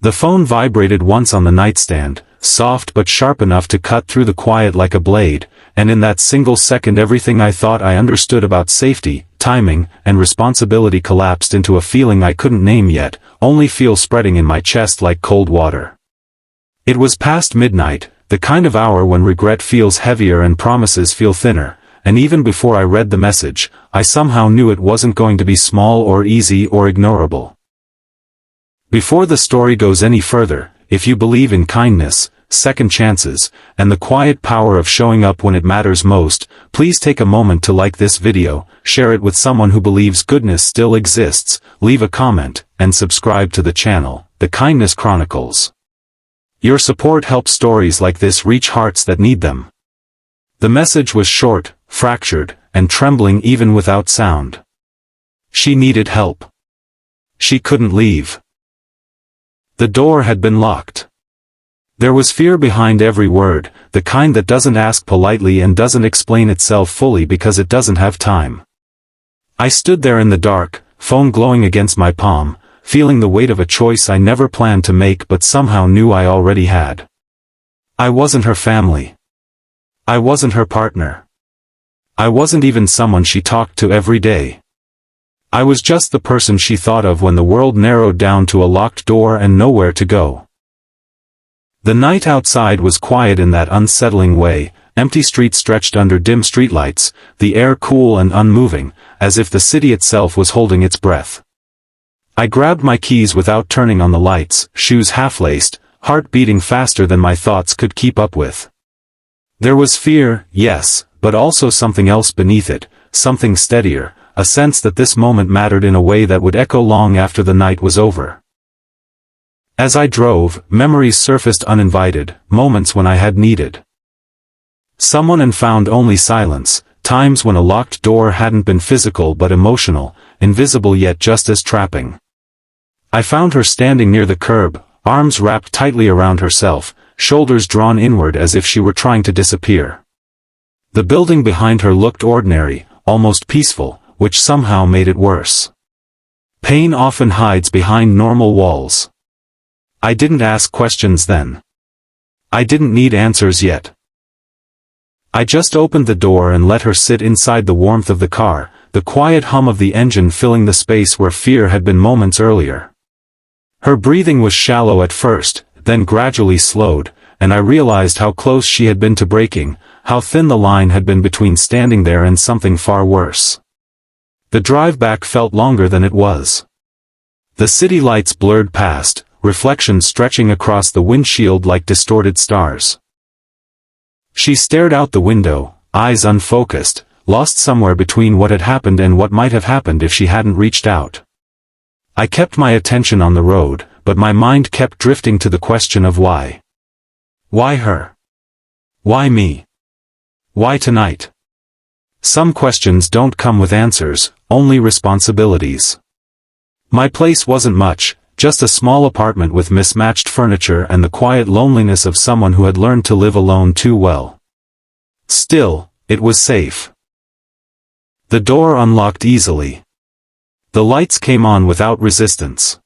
The phone vibrated once on the nightstand, soft but sharp enough to cut through the quiet like a blade, and in that single second everything I thought I understood about safety, timing, and responsibility collapsed into a feeling I couldn't name yet, only feel spreading in my chest like cold water. It was past midnight, the kind of hour when regret feels heavier and promises feel thinner, and even before I read the message, I somehow knew it wasn't going to be small or easy or ignorable. Before the story goes any further, if you believe in kindness, second chances, and the quiet power of showing up when it matters most, please take a moment to like this video, share it with someone who believes goodness still exists, leave a comment, and subscribe to the channel, The Kindness Chronicles. Your support helps stories like this reach hearts that need them. The message was short, fractured, and trembling even without sound. She needed help. She couldn't leave. The door had been locked. There was fear behind every word, the kind that doesn't ask politely and doesn't explain itself fully because it doesn't have time. I stood there in the dark, phone glowing against my palm, feeling the weight of a choice I never planned to make but somehow knew I already had. I wasn't her family. I wasn't her partner. I wasn't even someone she talked to every day. I was just the person she thought of when the world narrowed down to a locked door and nowhere to go. The night outside was quiet in that unsettling way, empty streets stretched under dim streetlights, the air cool and unmoving, as if the city itself was holding its breath. I grabbed my keys without turning on the lights, shoes half-laced, heart beating faster than my thoughts could keep up with. There was fear, yes, but also something else beneath it, something steadier, a sense that this moment mattered in a way that would echo long after the night was over. As I drove, memories surfaced uninvited, moments when I had needed someone and found only silence, times when a locked door hadn't been physical but emotional, invisible yet just as trapping. I found her standing near the curb, arms wrapped tightly around herself, shoulders drawn inward as if she were trying to disappear. The building behind her looked ordinary, almost peaceful, which somehow made it worse. Pain often hides behind normal walls. I didn't ask questions then. I didn't need answers yet. I just opened the door and let her sit inside the warmth of the car, the quiet hum of the engine filling the space where fear had been moments earlier. Her breathing was shallow at first, then gradually slowed, and I realized how close she had been to breaking, how thin the line had been between standing there and something far worse. The drive back felt longer than it was. The city lights blurred past, reflections stretching across the windshield like distorted stars. She stared out the window, eyes unfocused, lost somewhere between what had happened and what might have happened if she hadn't reached out. I kept my attention on the road, but my mind kept drifting to the question of why. Why her? Why me? Why tonight? Some questions don't come with answers, only responsibilities. My place wasn't much, just a small apartment with mismatched furniture and the quiet loneliness of someone who had learned to live alone too well. Still, it was safe. The door unlocked easily. The lights came on without resistance.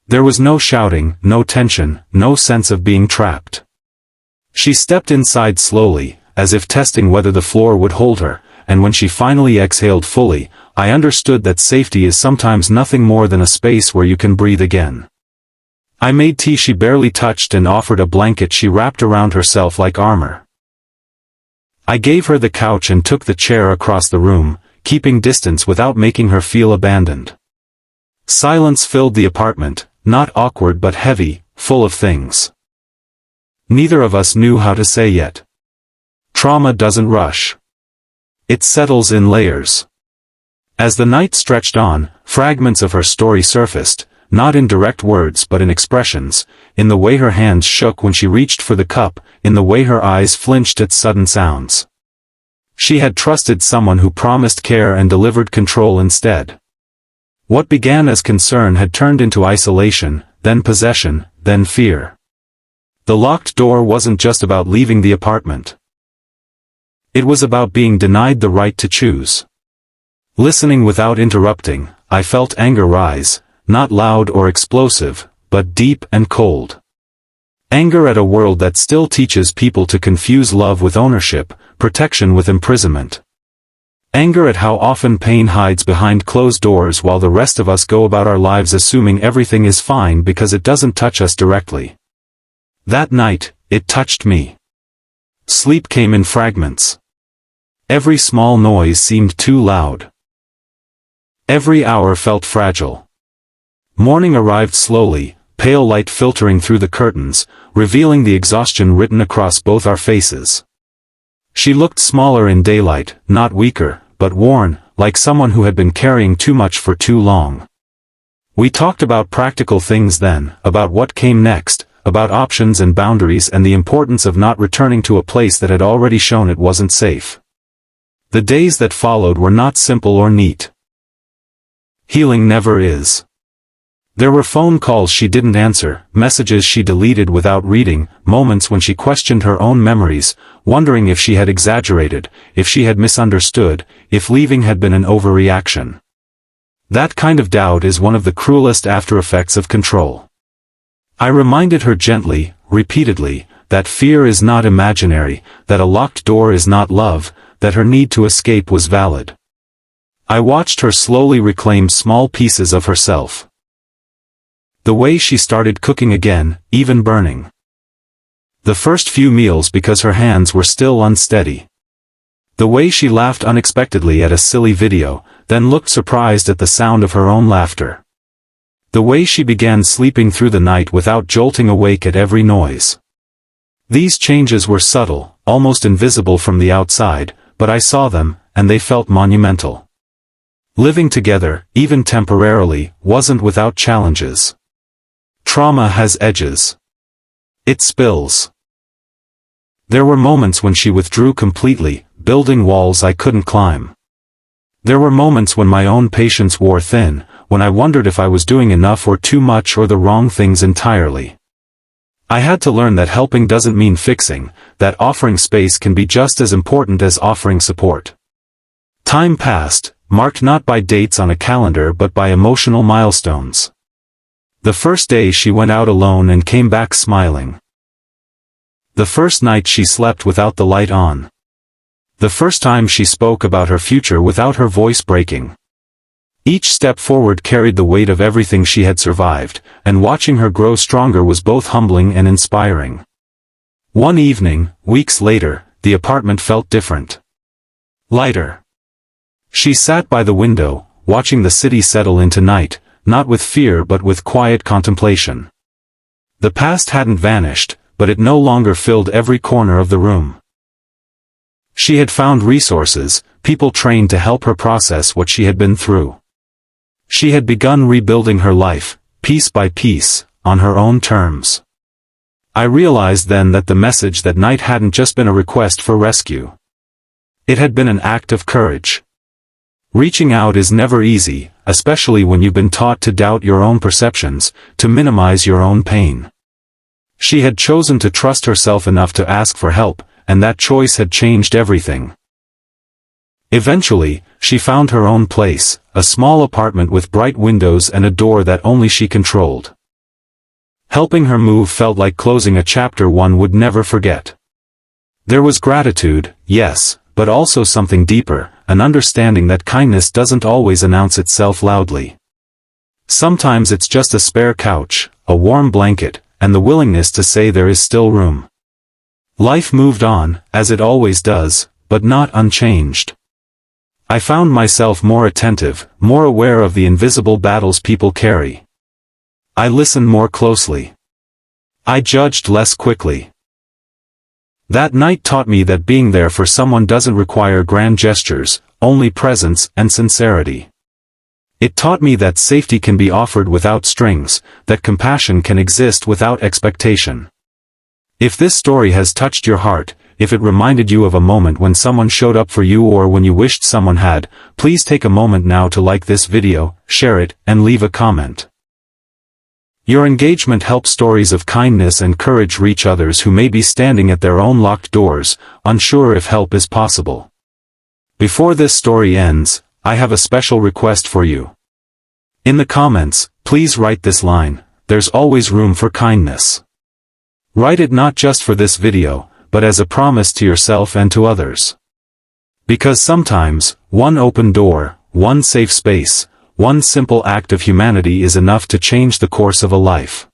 There was no shouting, no tension, no sense of being trapped. She stepped inside slowly, as if testing whether the floor would hold her, and when she finally exhaled fully, I understood that safety is sometimes nothing more than a space where you can breathe again. I made tea she barely touched and offered a blanket she wrapped around herself like armor. I gave her the couch and took the chair across the room, keeping distance without making her feel abandoned. Silence filled the apartment, not awkward but heavy, full of things neither of us knew how to say yet. Trauma doesn't rush. It settles in layers. As the night stretched on, fragments of her story surfaced, not in direct words but in expressions, in the way her hands shook when she reached for the cup, in the way her eyes flinched at sudden sounds. She had trusted someone who promised care and delivered control instead. What began as concern had turned into isolation, then possession, then fear. The locked door wasn't just about leaving the apartment. It was about being denied the right to choose. Listening without interrupting, I felt anger rise, not loud or explosive, but deep and cold. Anger at a world that still teaches people to confuse love with ownership, protection with imprisonment. Anger at how often pain hides behind closed doors while the rest of us go about our lives assuming everything is fine because it doesn't touch us directly. That night, it touched me. Sleep came in fragments. Every small noise seemed too loud. Every hour felt fragile. Morning arrived slowly, pale light filtering through the curtains, revealing the exhaustion written across both our faces. She looked smaller in daylight, not weaker, but worn, like someone who had been carrying too much for too long. We talked about practical things then, about what came next, about options and boundaries and the importance of not returning to a place that had already shown it wasn't safe. The days that followed were not simple or neat. Healing never is. There were phone calls she didn't answer, messages she deleted without reading, moments when she questioned her own memories, wondering if she had exaggerated, if she had misunderstood, if leaving had been an overreaction. That kind of doubt is one of the cruelest after-effects of control. I reminded her gently, repeatedly, that fear is not imaginary, that a locked door is not love, that her need to escape was valid. I watched her slowly reclaim small pieces of herself. The way she started cooking again, even burning. The first few meals because her hands were still unsteady. The way she laughed unexpectedly at a silly video, then looked surprised at the sound of her own laughter. The way she began sleeping through the night without jolting awake at every noise. These changes were subtle, almost invisible from the outside, but I saw them, and they felt monumental. Living together, even temporarily, wasn't without challenges. Trauma has edges. It spills. There were moments when she withdrew completely, building walls I couldn't climb. There were moments when my own patience wore thin, when I wondered if I was doing enough or too much or the wrong things entirely. I had to learn that helping doesn't mean fixing, that offering space can be just as important as offering support. Time passed, marked not by dates on a calendar but by emotional milestones. The first day she went out alone and came back smiling. The first night she slept without the light on. The first time she spoke about her future without her voice breaking. Each step forward carried the weight of everything she had survived, and watching her grow stronger was both humbling and inspiring. One evening, weeks later, the apartment felt different. Lighter. She sat by the window, watching the city settle into night, not with fear but with quiet contemplation. The past hadn't vanished, but it no longer filled every corner of the room. She had found resources, people trained to help her process what she had been through. She had begun rebuilding her life, piece by piece, on her own terms. I realized then that the message that night hadn't just been a request for rescue. It had been an act of courage. Reaching out is never easy, especially when you've been taught to doubt your own perceptions, to minimize your own pain. She had chosen to trust herself enough to ask for help, and that choice had changed everything. Eventually, she found her own place, a small apartment with bright windows and a door that only she controlled. Helping her move felt like closing a chapter one would never forget. There was gratitude, yes, but also something deeper, an understanding that kindness doesn't always announce itself loudly. Sometimes it's just a spare couch, a warm blanket, and the willingness to say there is still room. Life moved on, as it always does, but not unchanged. I found myself more attentive, more aware of the invisible battles people carry. I listened more closely. I judged less quickly. That night taught me that being there for someone doesn't require grand gestures, only presence and sincerity. It taught me that safety can be offered without strings, that compassion can exist without expectation. If this story has touched your heart, if it reminded you of a moment when someone showed up for you or when you wished someone had, please take a moment now to like this video, share it, and leave a comment. Your engagement helps stories of kindness and courage reach others who may be standing at their own locked doors, unsure if help is possible. Before this story ends, I have a special request for you. In the comments, please write this line: there's always room for kindness. Write it not just for this video, but as a promise to yourself and to others. Because sometimes, one open door, one safe space, one simple act of humanity is enough to change the course of a life.